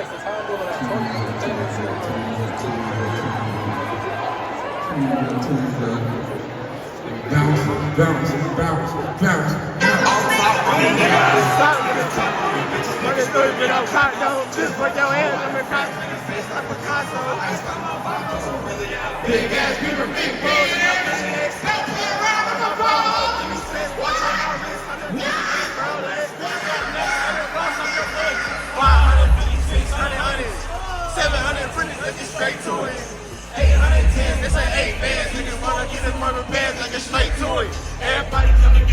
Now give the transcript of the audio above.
Bounce, bounce, bounce, bounce. Just put your hands on the console. Big ass people, big balls. Stop playing around with my ball. Watch out, 700 pretty looking straight to it. 810, this ain't 8 bands. Niggas wanna get this mother bands like a straight to it. Everybody coming.